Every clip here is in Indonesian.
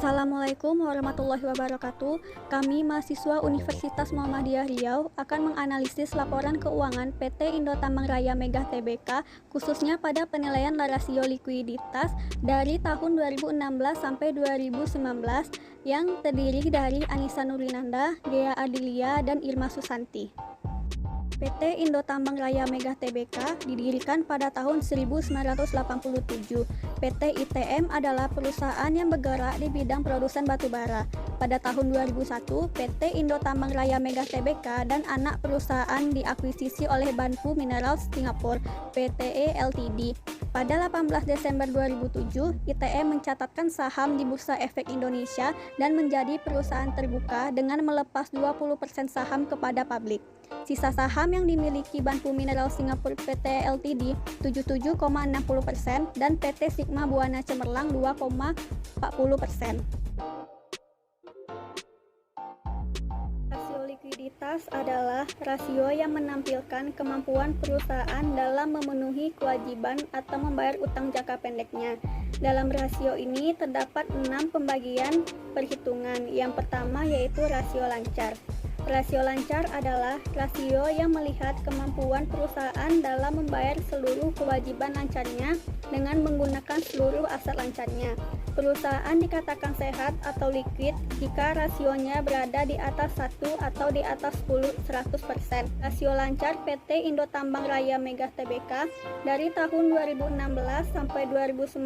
Assalamualaikum warahmatullahi wabarakatuh. Kami mahasiswa Universitas Muhammadiyah Riau akan menganalisis laporan keuangan PT Indo Tambang Raya Megah Tbk khususnya pada penilaian rasio likuiditas dari tahun 2016 sampai 2019 yang terdiri dari Anissa Nurinanda, Gea Adilia, dan Irma Susanti. PT Indo Tambang Raya Megah Tbk didirikan pada tahun 1987. PT ITM adalah perusahaan yang bergerak di bidang produsen batubara. Pada tahun 2001, PT Indo Tambang Raya Megah Tbk dan anak perusahaan diakuisisi oleh Banpu Minerals Singapura (PTE Ltd). Pada 18 Desember 2007, ITM mencatatkan saham di Bursa Efek Indonesia dan menjadi perusahaan terbuka dengan melepas 20% saham kepada publik. Sisa saham yang dimiliki Banpu Mineral Singapura PT Ltd 77,60% dan PT Sigma Buana Cemerlang 2,40%. Rasio likuiditas adalah rasio yang menampilkan kemampuan perusahaan dalam memenuhi kewajiban atau membayar utang jangka pendeknya. Dalam rasio ini terdapat 6 pembagian perhitungan. Yang pertama yaitu rasio lancar. Rasio lancar adalah rasio yang melihat kemampuan perusahaan dalam membayar seluruh kewajiban lancarnya dengan menggunakan seluruh aset lancarnya. Perusahaan dikatakan sehat atau liquid jika rasionya berada di atas 1 atau di atas 100%. Rasio lancar PT Indo Tambang Raya Megah Tbk dari tahun 2016 sampai 2019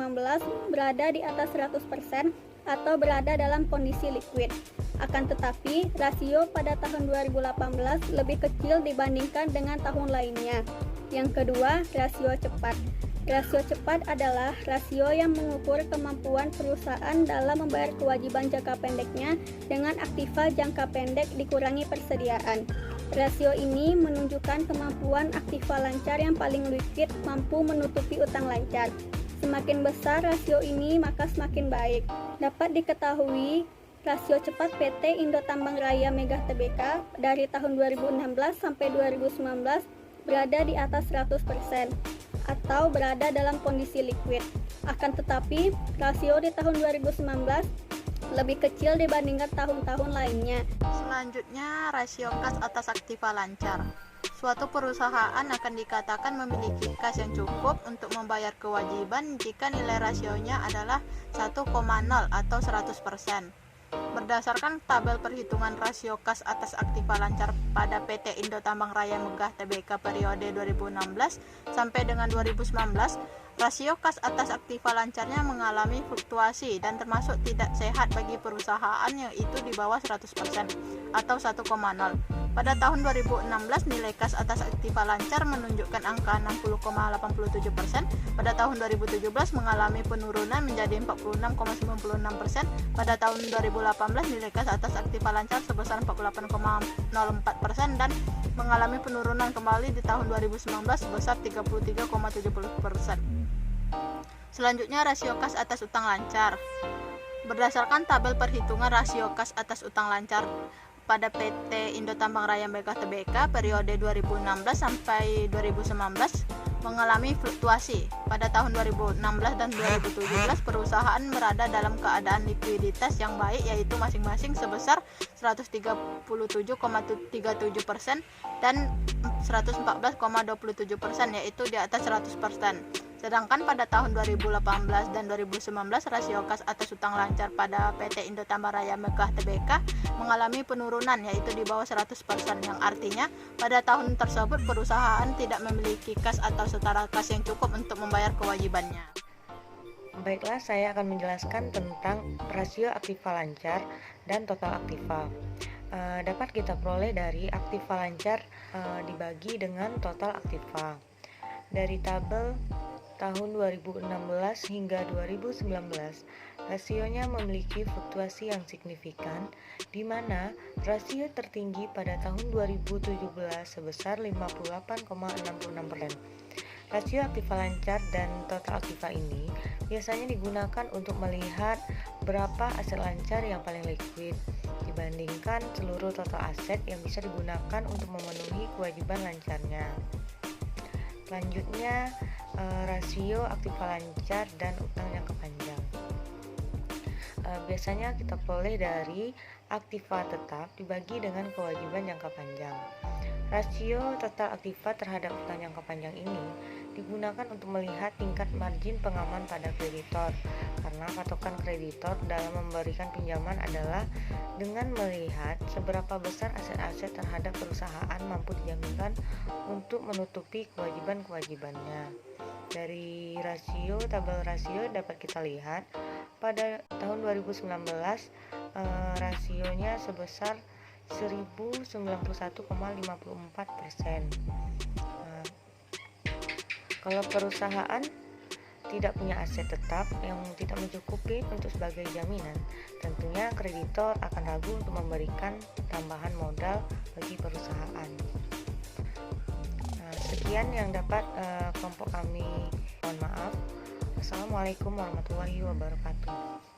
berada di atas 100% atau berada dalam kondisi liquid. Akan tetapi, rasio pada tahun 2018 lebih kecil dibandingkan dengan tahun lainnya. Yang kedua, rasio cepat. Rasio cepat adalah rasio yang mengukur kemampuan perusahaan dalam membayar kewajiban jangka pendeknya dengan aktiva jangka pendek dikurangi persediaan. Rasio ini menunjukkan kemampuan aktiva lancar yang paling liquid mampu menutupi utang lancar. Semakin besar rasio ini, maka semakin baik. Dapat diketahui, rasio cepat PT Indo Tambang Raya Megah Tbk dari tahun 2016 sampai 2019 berada di atas 100% atau berada dalam kondisi liquid. Akan tetapi, rasio di tahun 2019 lebih kecil dibandingkan tahun-tahun lainnya. Selanjutnya, rasio kas atas aktiva lancar. Suatu perusahaan akan dikatakan memiliki kas yang cukup untuk membayar kewajiban jika nilai rasionya adalah 1,0 atau 100%. Berdasarkan tabel perhitungan rasio kas atas aktiva lancar pada PT Indo Tambang Raya Megah Tbk periode 2016 sampai dengan 2019, rasio kas atas aktiva lancarnya mengalami fluktuasi dan termasuk tidak sehat bagi perusahaan yang itu di bawah 100% atau 1,0. Pada tahun 2016, nilai kas atas aktiva lancar menunjukkan angka 60,87%. Pada tahun 2017 mengalami penurunan menjadi 46,96%. Pada tahun 2018 nilai kas atas aktiva lancar sebesar 48,04% dan mengalami penurunan kembali di tahun 2019 sebesar 33,70%. Selanjutnya, rasio kas atas utang lancar. Berdasarkan tabel perhitungan rasio kas atas utang lancar pada PT Indo Tambang Raya Megah Tbk periode 2016 sampai 2019 mengalami fluktuasi. Pada tahun 2016 dan 2017 perusahaan berada dalam keadaan likuiditas yang baik, yaitu masing-masing sebesar 137,37% dan 114,27%, yaitu di atas 100%. Sedangkan pada tahun 2018 dan 2019 rasio kas atas utang lancar pada PT Indo Tambang Raya Megah Tbk mengalami penurunan, yaitu di bawah 100%, yang artinya pada tahun tersebut perusahaan tidak memiliki kas atau setara kas yang cukup untuk membayar kewajibannya. Baiklah, saya akan menjelaskan tentang rasio aktiva lancar dan total aktiva. Dapat kita peroleh dari aktiva lancar dibagi dengan total aktiva. Dari tabel tahun 2016 hingga 2019, rasionya memiliki fluktuasi yang signifikan, di mana rasio tertinggi pada tahun 2017 sebesar 58,66%. Rasio aktiva lancar dan total aktiva ini biasanya digunakan untuk melihat berapa aset lancar yang paling liquid dibandingkan seluruh total aset yang bisa digunakan untuk memenuhi kewajiban lancarnya. Selanjutnya, rasio aktiva lancar dan utang jangka panjang. biasanya kita peroleh dari aktiva tetap dibagi dengan kewajiban jangka panjang. Rasio total aktiva terhadap utang jangka panjang ini digunakan untuk melihat tingkat margin pengaman pada kreditor, karena patokan kreditor dalam memberikan pinjaman adalah dengan melihat seberapa besar aset-aset terhadap perusahaan mampu dijaminkan untuk menutupi kewajiban-kewajibannya. Dari tabel rasio dapat kita lihat pada tahun 2019 rasionya sebesar 1091,54%. Kalau perusahaan tidak punya aset tetap yang tidak mencukupi untuk sebagai jaminan, tentunya kreditor akan ragu untuk memberikan tambahan modal bagi perusahaan. Sekian yang dapat kelompok kami. Mohon maaf. Assalamualaikum warahmatullahi wabarakatuh.